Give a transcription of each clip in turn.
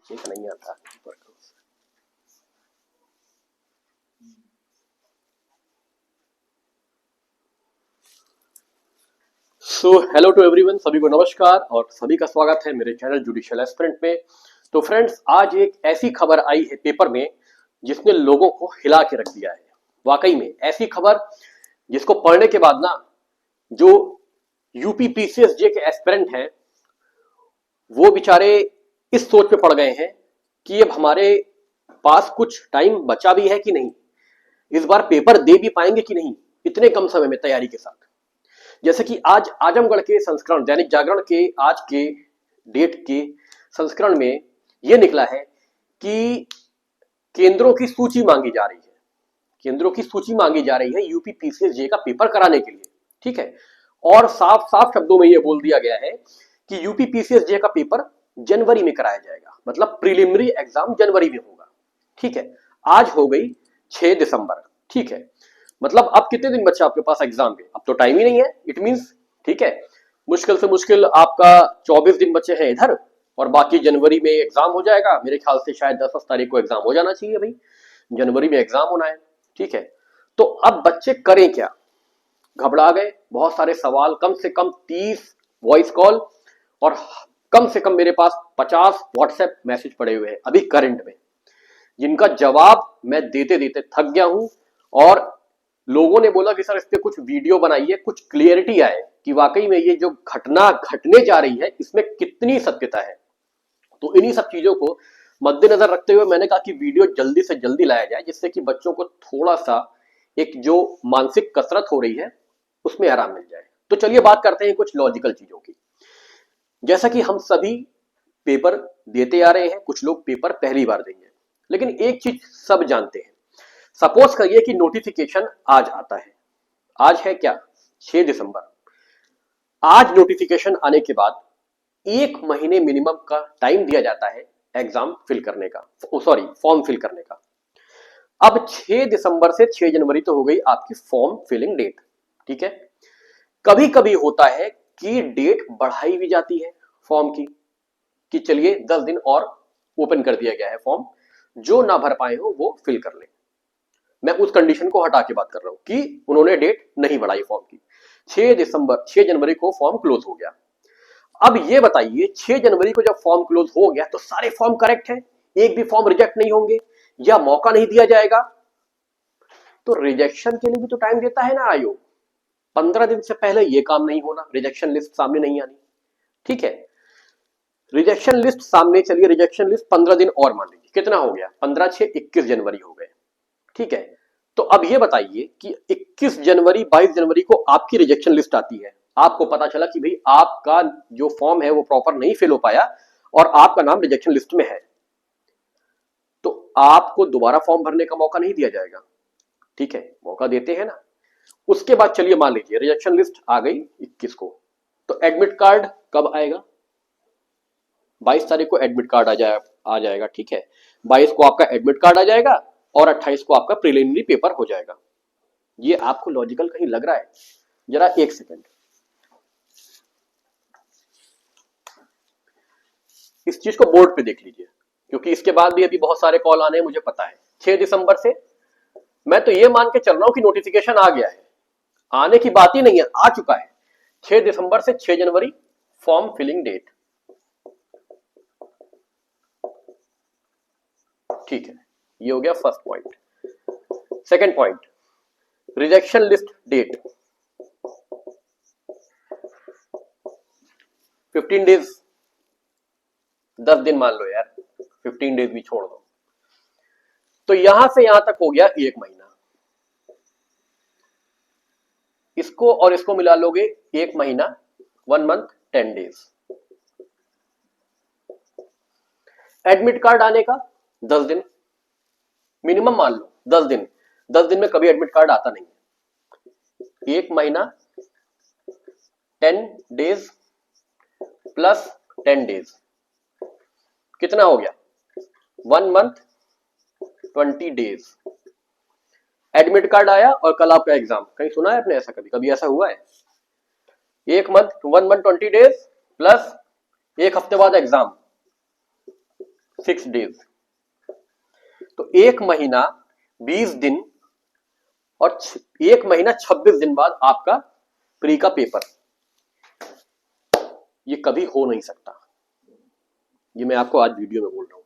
ठीक नहीं आता। सो हेलो टू एवरीवन, सभी को नमस्कार और सभी का स्वागत है मेरे चैनल जुडिशियल एस्पिरेंट में। तो फ्रेंड्स, आज एक ऐसी खबर आई है पेपर में जिसने लोगों को हिला के रख दिया है। वाकई में ऐसी खबर जिसको पढ़ने के बाद ना जो यूपी पीसीएसजे के एस्पिरेंट हैं वो बेचारे इस सोच में पड़ गए हैं कि अब हमारे पास कुछ टाइम बचा भी है कि नहीं, इस बार पेपर दे भी पाएंगे कि नहीं इतने कम समय में तैयारी के साथ। जैसे कि आज आजमगढ़ के संस्करण दैनिक जागरण के आज के डेट के संस्करण में यह निकला है कि केंद्रों की सूची मांगी जा रही है। केंद्रों की सूची मांगी जा रही है यूपी पीसीएसजे का पेपर कराने के लिए, ठीक है। और साफ साफ शब्दों में यह बोल दिया गया है कि यूपी पीसीएसजे का पेपर जनवरी में कराया जाएगा, मतलब प्रीलिमिनरी एग्जाम जनवरी में होगा, ठीक है। आज हो गई 6 दिसंबर, ठीक है। मतलब अब कितने दिन बचे आपके पास एग्जाम के? अब तो टाइम ही नहीं है, इट मींस, ठीक है। मुश्किल से मुश्किल आपका 24 दिन बचे हैं इधर और बाकी जनवरी में एग्जाम हो जाएगा। मेरे ख्याल से शायद 10 तारीख को एग्जाम हो जाना चाहिए भाई, जनवरी में एग्जाम होना है, ठीक है। तो अब बच्चे करें क्या? घबरा गए, बहुत सारे सवाल, कम से कम 30 वॉइस कॉल और कम से कम मेरे पास 50 व्हाट्सएप मैसेज पड़े हुए हैं अभी करंट में, जिनका जवाब मैं देते देते थक गया हूं। और लोगों ने बोला कि सर इस पे कुछ वीडियो बनाइए, कुछ क्लियरिटी आए कि वाकई में ये जो घटना घटने जा रही है इसमें कितनी सत्यता है। तो इन्हीं सब चीजों को मद्देनजर रखते हुए मैंने कहा कि वीडियो जल्दी से जल्दी लाया जाए, जिससे कि बच्चों को थोड़ा सा एक जो मानसिक कसरत हो रही है उसमें आराम मिल जाए। तो चलिए बात करते हैं कुछ लॉजिकल चीजों की। जैसा कि हम सभी पेपर देते आ रहे हैं, कुछ लोग पेपर पहली बार देंगे, लेकिन एक चीज सब जानते हैं। सपोज करिए कि नोटिफिकेशन आज आता है, आज है क्या, 6 दिसंबर। आज नोटिफिकेशन आने के बाद 1 महीने मिनिमम का टाइम दिया जाता है एग्जाम फिल करने का, सॉरी फॉर्म फिल करने का। अब 6 दिसंबर से 6 जनवरी तो हो गई आपकी फॉर्म फिलिंग डेट, ठीक है। कभी कभी होता है कि डेट बढ़ाई भी जाती है फॉर्म की, कि चलिए 10 दिन और ओपन कर दिया गया है फॉर्म, जो ना भर पाए हो वो फिल कर ले। मैं उस कंडीशन को हटा के बात कर रहा हूं कि उन्होंने डेट नहीं बढ़ाई फॉर्म की। 6 जनवरी को फॉर्म क्लोज हो गया। अब ये बताइए 6 जनवरी को जब फॉर्म क्लोज हो गया तो सारे फॉर्म करेक्ट हैं, एक भी फॉर्म रिजेक्ट नहीं होंगे या मौका नहीं दिया जाएगा? तो रिजेक्शन के लिए भी तो टाइम देता है ना आयोग। 15 दिन से पहले ये काम नहीं होना, रिजेक्शन लिस्ट सामने नहीं आनी, ठीक है। रिजेक्शन लिस्ट सामने, चलिए रिजेक्शन लिस्ट 15 दिन और मान लीजिए, कितना हो गया, 15 6 21 जनवरी हो गए, ठीक है। तो अब ये बताइए कि 21 जनवरी 22 जनवरी को आपकी रिजेक्शन लिस्ट आती है, आपको पता चला कि भाई आपका जो फॉर्म है वो प्रॉपर नहीं फिल हो पाया और आपका नाम रिजेक्शन लिस्ट में है, तो आपको दोबारा फॉर्म भरने का मौका नहीं दिया जाएगा, ठीक है। मौका देते हैं ना। उसके बाद चलिए मान लीजिए रिजेक्शन लिस्ट आ गई 21 को, तो एडमिट कार्ड कब आएगा? 22 तारीख को एडमिट कार्ड आ जाएगा, ठीक है। 22 को आपका एडमिट कार्ड आ जाएगा और 28 को आपका प्रीलिमिनरी पेपर हो जाएगा। ये आपको लॉजिकल कहीं लग रहा है? जरा एक सेकंड, इस चीज को बोर्ड पे देख लीजिए, क्योंकि इसके बाद भी अभी बहुत सारे कॉल आने हैं, मुझे पता है। 6 दिसंबर से मैं तो ये मान के चल रहा हूं कि नोटिफिकेशन आ गया है, आने की बात ही नहीं है, आ चुका है। 6 दिसंबर से 6 जनवरी फॉर्म फिलिंग डेट, ठीक है। ये हो गया first point. Second point, rejection list date 15 days, 10 दिन मान लो यार, 15 डेज भी छोड़ दो, तो यहां से यहां तक हो गया 1 महीना। इसको और इसको मिला लोगे 1 महीना, 1 मंथ 10 डेज। एडमिट कार्ड आने का 10 दिन मिनिमम मान लो, 10 दिन। 10 दिन में कभी एडमिट कार्ड आता नहीं है। 1 महीना 10 डेज प्लस 10 डेज कितना हो गया, 1 मंथ 20 डेज। एडमिट कार्ड आया और कल आपका एग्जाम। कहीं सुना है आपने ऐसा? कभी कभी ऐसा हुआ है? 1 मंथ 20 डेज प्लस 1 हफ्ते बाद एग्जाम, 6 डेज, तो 1 महीना 20 दिन और 1 महीना 26 दिन बाद आपका प्री का पेपर। ये कभी हो नहीं सकता, ये मैं आपको आज वीडियो में बोल रहा हूं,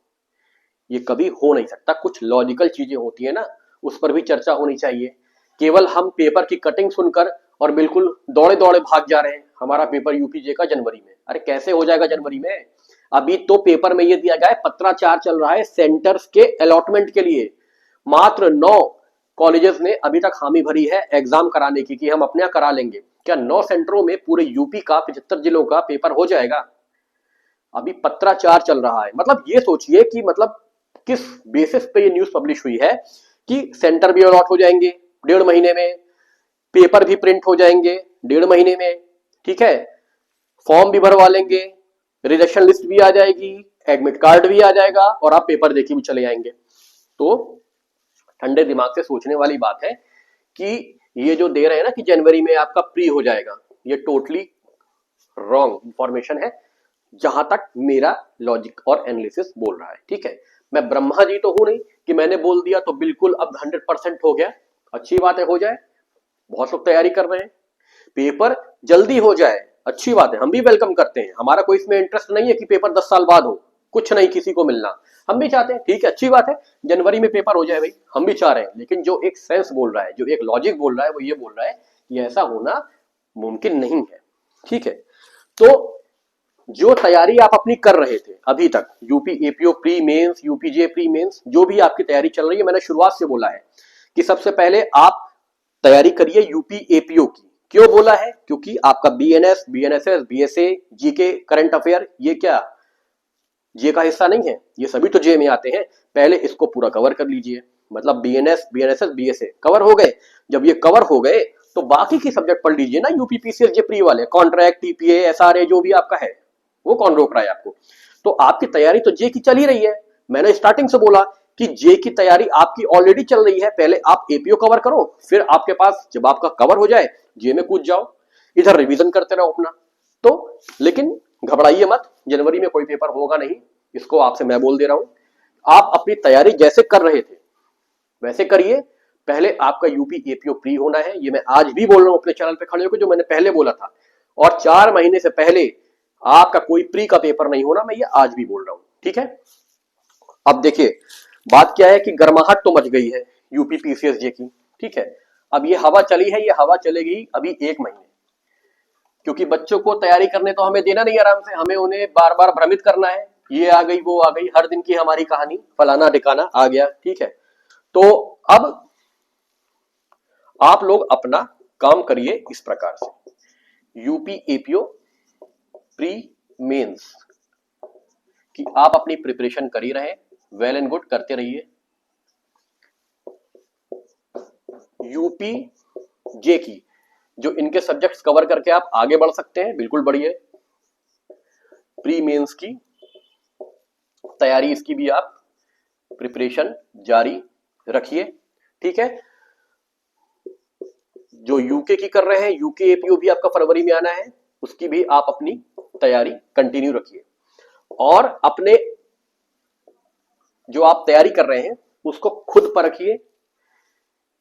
ये कभी हो नहीं सकता। कुछ लॉजिकल चीजें होती है ना, उस पर भी चर्चा होनी चाहिए। केवल हम पेपर की कटिंग सुनकर और बिल्कुल दौड़े दौड़े भाग जा रहे हैं, हमारा पेपर यूपीजे का जनवरी में। अरे कैसे हो जाएगा जनवरी में? अभी तो पेपर में ये दिया गया है, पत्राचार चल रहा है सेंटर्स के अलॉटमेंट के लिए। मात्र 9 कॉलेजेस ने अभी तक हामी भरी है एग्जाम कराने की कि हम अपने यहाँ करा लेंगे। क्या 9 सेंटरों में पूरे यूपी का 75 जिलों का पेपर हो जाएगा? अभी पत्राचार चल रहा है। मतलब ये सोचिए कि मतलब किस बेसिस पे ये न्यूज पब्लिश हुई है कि सेंटर भी अलॉट हो जाएंगे 1.5 महीने में, पेपर भी प्रिंट हो जाएंगे 1.5 महीने में, ठीक है, फॉर्म भी भरवा लेंगे, रिजेक्शन लिस्ट भी आ जाएगी, एडमिट कार्ड भी आ जाएगा और आप पेपर देके भी चले जाएंगे। तो ठंडे दिमाग से सोचने वाली बात है कि ये जो दे रहे हैं ना कि जनवरी में आपका प्री हो जाएगा, ये टोटली रॉन्ग इंफॉर्मेशन है, जहां तक मेरा लॉजिक और एनालिसिस बोल रहा है। ठीक है, मैं ब्रह्मा जी तो हूं नहीं कि मैंने बोल दिया तो बिल्कुल अब 100% हो गया। अच्छी बात है, हो जाए, बहुत लोग तैयारी कर रहे हैं, पेपर जल्दी हो जाए, अच्छी बात है, हम भी वेलकम करते हैं। हमारा कोई इसमें इंटरेस्ट नहीं है कि पेपर 10 साल बाद हो, कुछ नहीं किसी को मिलना, हम भी चाहते हैं, ठीक है, अच्छी बात है, जनवरी में पेपर हो जाए भाई, हम भी चाह रहे हैं। लेकिन जो एक सेंस बोल रहा है, जो एक लॉजिक बोल रहा है, वो ये बोल रहा है कि ऐसा होना मुमकिन नहीं है। ठीक है, तो जो तैयारी आप अपनी कर रहे थे अभी तक, UP APO pre mains, UPJ pre mains, जो भी आपकी तैयारी चल रही है, मैंने शुरुआत से बोला है कि सबसे पहले आप तैयारी करिए यूपी एपीओ की। क्यों बोला है? क्योंकि आपका BNS, BNSS, BSA, GK, current affair, ये क्या जे का हिस्सा नहीं है? ये सभी तो जे में आते हैं। पहले इसको पूरा कवर कर लीजिए। मतलब बीएनएस, बीएनएसएस, बीएसए कवर हो गए। जब ये कवर हो गए तो बाकी की सब्जेक्ट पढ़ लीजिए ना, यूपी पीसीएस जे प्री वाले, कॉन्ट्रैक्ट, टीपीए, एसआरए, जो भी आपका है, वो कौन रोक रहा है आपको? तो आपकी तैयारी तो जे की चल ही रही है। मैंने स्टार्टिंग से बोला कि जे की तैयारी आपकी ऑलरेडी चल रही है। पहले आप एपीओ कवर करो, फिर आपके पास जब आपका कवर हो जाए जे में कूद जाओ, इधर रिवीजन करते रहो अपना। तो लेकिन घबराइए मत, जनवरी में कोई पेपर होगा नहीं, इसको आपसे मैं बोल दे रहा हूं। आप अपनी तैयारी जैसे कर रहे थे वैसे करिए। पहले आपका यूपी एपीओ प्री होना है, ये मैं आज भी बोल रहा हूं अपने चैनल पे खड़े होकर, जो मैंने पहले बोला था। और 4 महीने से पहले आपका कोई प्री का पेपर नहीं होना, मैं ये आज भी बोल रहा हूं। ठीक है, अब देखिए बात क्या है कि गर्माहट तो मच गई है यूपी पीसीएस जे की। ठीक है, अब ये हवा चली है, ये हवा चलेगी अभी 1 महीने, क्योंकि बच्चों को तैयारी करने तो हमें देना नहीं आराम से, हमें उन्हें बार बार भ्रमित करना है, ये आ गई, वो आ गई, हर दिन की हमारी कहानी, फलाना ढिकाना आ गया। ठीक है, तो अब आप लोग अपना काम करिए इस प्रकार से, यूपी एपीओ प्री मेंस कि आप अपनी प्रिपरेशन कर ही रहे, वेल एंड गुड, करते रहिए। यूपी जे की जो इनके सब्जेक्ट्स कवर करके आप आगे बढ़ सकते हैं, बिल्कुल बढ़िए। प्री मेंस की तैयारी, इसकी भी आप प्रिपरेशन जारी रखिए। ठीक है, जो यूके की कर रहे हैं, यूके एपीओ भी आपका फरवरी में आना है, उसकी भी आप अपनी तैयारी कंटिन्यू रखिए। और अपने जो आप तैयारी कर रहे हैं उसको खुद परखिए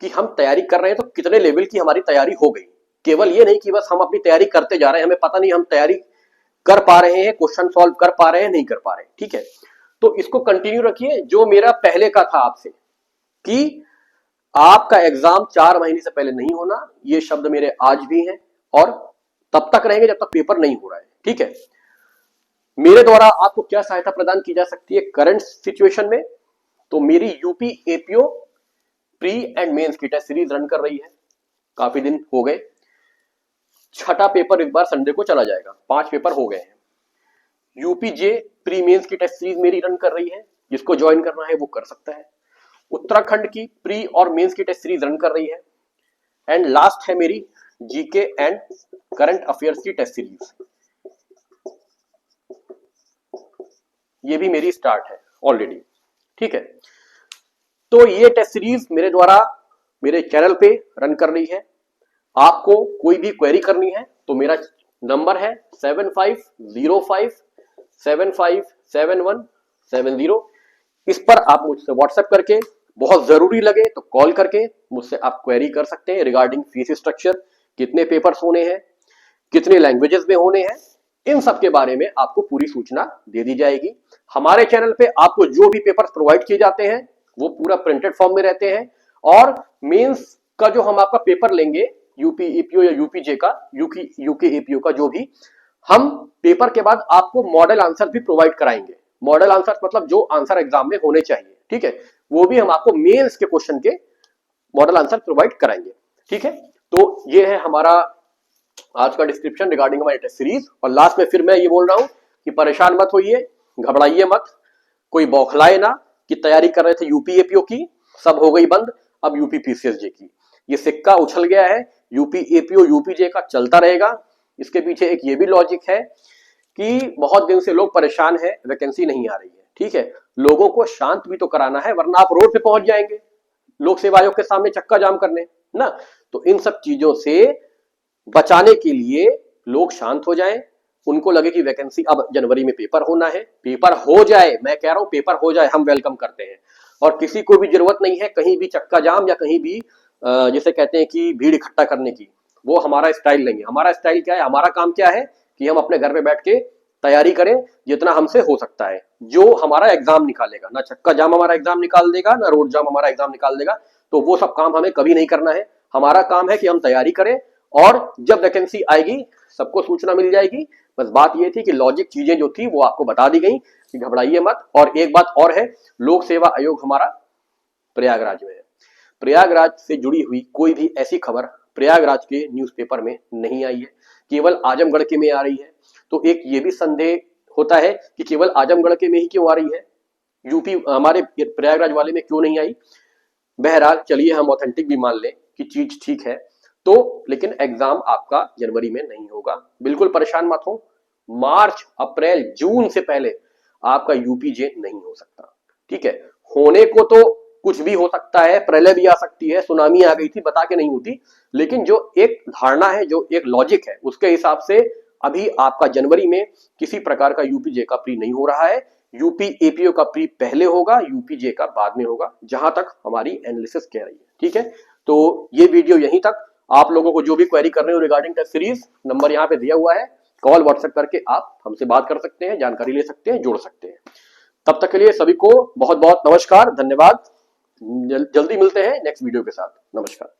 कि हम तैयारी कर रहे हैं तो कितने लेवल की हमारी तैयारी हो गई। केवल ये नहीं कि बस हम अपनी तैयारी करते जा रहे हैं, हमें पता नहीं हम तैयारी कर पा रहे हैं, क्वेश्चन सॉल्व कर पा रहे हैं, नहीं कर पा रहे हैं। ठीक है, तो इसको कंटिन्यू रखिए। जो मेरा पहले का था आपसे कि आपका एग्जाम 4 महीने से पहले नहीं होना, ये शब्द मेरे आज भी हैं और तब तक रहेंगे जब तक पेपर नहीं हो रहा है। ठीक है, मेरे द्वारा आपको क्या सहायता प्रदान की जा सकती है करंट सिचुएशन में? तो मेरी UP APO pre and mains की टेस्ट सीरीज रन कर रही है, काफी दिन हो गए। 6ठा पेपर इस बार संडे को चला जाएगा, 5 पेपर हो गए हैं। यूपीजे प्री मेंस की टेस्ट सीरीज मेरी रन कर रही है, जिसको ज्वाइन करना है वो कर सकता है। उत्तराखंड की प्री और मेंस की टेस्ट सीरीज रन कर रही है। एंड लास्ट है मेरी जीके एंड करंट अफेयर्स की टेस्ट सीरीज, ये भी मेरी स्टार्ट है ऑलरेडी। ठीक है, तो ये टेस्ट सीरीज मेरे द्वारा मेरे चैनल पे रन कर रही है। आपको कोई भी क्वेरी करनी है तो मेरा नंबर है 75057571 70। इस पर आप मुझसे व्हाट्सएप करके, बहुत जरूरी लगे तो कॉल करके मुझसे आप क्वेरी कर सकते हैं रिगार्डिंग फीस स्ट्रक्चर, कितने पेपर्स होने हैं, कितने लैंग्वेजेस में होने हैं, इन सब के बारे में आपको पूरी सूचना दे दी जाएगी। हमारे चैनल पे आपको जो भी पेपर्स प्रोवाइड किए जाते हैं वो पूरा प्रिंटेड फॉर्म में रहते हैं, और मेंस का जो हम आपका पेपर लेंगे यूपी एपीओ या यूपीजे का, यूके एपीओ का, जो भी हम पेपर के बाद आपको मॉडल आंसर भी प्रोवाइड कराएंगे। मॉडल आंसर मतलब जो आंसर एग्जाम में होने चाहिए, ठीक है, वो भी हम आपको मेंस के क्वेश्चन के मॉडल आंसर प्रोवाइड कराएंगे। ठीक है, तो ये है हमारा आज का डिस्क्रिप्शन रिगार्डिंग हमारी टेस्ट सीरीज। और लास्ट में फिर मैं ये बोल रहा हूं कि परेशान मत होइए, घबराइए मत, कोई बौखलाए ना कि तैयारी कर रहे थे यूपी एपीओ की, सब हो गई बंद, अब यूपी पीसीएसजे की। ये सिक्का उछल गया है, यूपी एपीओ यूपीजे का चलता रहेगा। इसके पीछे एक ये भी लॉजिक है कि बहुत दिन से लोग परेशान है, वैकेंसी नहीं आ रही है। ठीक है, लोगों को शांत भी तो कराना है, वरना आप रोड पे पहुंच जाएंगे लोक सेवा आयोग के सामने चक्का जाम करने ना। तो इन सब चीजों से बचाने के लिए लोग शांत हो जाएं, उनको लगे कि वैकेंसी अब जनवरी में पेपर होना है, पेपर हो जाए, मैं कह रहा हूं पेपर हो जाए, हम वेलकम करते हैं। और किसी को भी जरूरत नहीं है कहीं भी चक्का जाम या कहीं भी जिसे कहते हैं कि भीड़ इकट्ठा करने की, वो हमारा स्टाइल नहीं है। हमारा स्टाइल क्या है, हमारा काम क्या है कि हम अपने घर में बैठ के तैयारी करें जितना हमसे हो सकता है। जो हमारा एग्जाम निकालेगा, ना चक्का जाम हमारा एग्जाम निकाल देगा, ना रोड जाम हमारा एग्जाम निकाल देगा, तो वो सब काम हमें कभी नहीं करना है। हमारा काम है कि हम तैयारी करें, और जब वैकेंसी आएगी सबको सूचना मिल जाएगी। बस बात ये थी कि लॉजिक चीजें जो थी वो आपको बता दी गई कि घबराइए मत। और एक बात और है, लोक सेवा आयोग हमारा प्रयागराज में है। प्रयागराज से जुड़ी हुई कोई भी ऐसी खबर प्रयागराज के न्यूज़पेपर में नहीं आई है, केवल आजमगढ़ के में आ रही है। तो एक ये भी संदेह होता है कि केवल आजमगढ़ के में ही क्यों आ रही है, यूपी हमारे प्रयागराज वाले में क्यों नहीं आई। बहरहाल चलिए हम ऑथेंटिक भी मान लें कि चीज ठीक है, तो लेकिन एग्जाम आपका जनवरी में नहीं होगा। बिल्कुल परेशान मत हो, मार्च अप्रैल जून से पहले आपका यूपीजे नहीं हो सकता। ठीक है, होने को तो कुछ भी हो सकता है, प्रलय भी आ सकती है, सुनामी आ गई थी, बता के नहीं होती, लेकिन जो एक धारणा है, जो एक लॉजिक है, उसके हिसाब से अभी आपका जनवरी में किसी प्रकार का यूपीजे का प्री नहीं हो रहा है। यूपी एपीओ का प्री पहले होगा, यूपीजे का बाद में होगा, जहां तक हमारी एनालिसिस कह रही है। ठीक है, तो ये वीडियो यहीं तक। आप लोगों को जो भी क्वेरी कर रहे हो रिगार्डिंग टेस्ट सीरीज, नंबर यहाँ पे दिया हुआ है, कॉल व्हाट्सएप करके आप हमसे बात कर सकते हैं, जानकारी ले सकते हैं, जोड़ सकते हैं। तब तक के लिए सभी को बहुत बहुत नमस्कार, धन्यवाद। जल्दी मिलते हैं नेक्स्ट वीडियो के साथ। नमस्कार।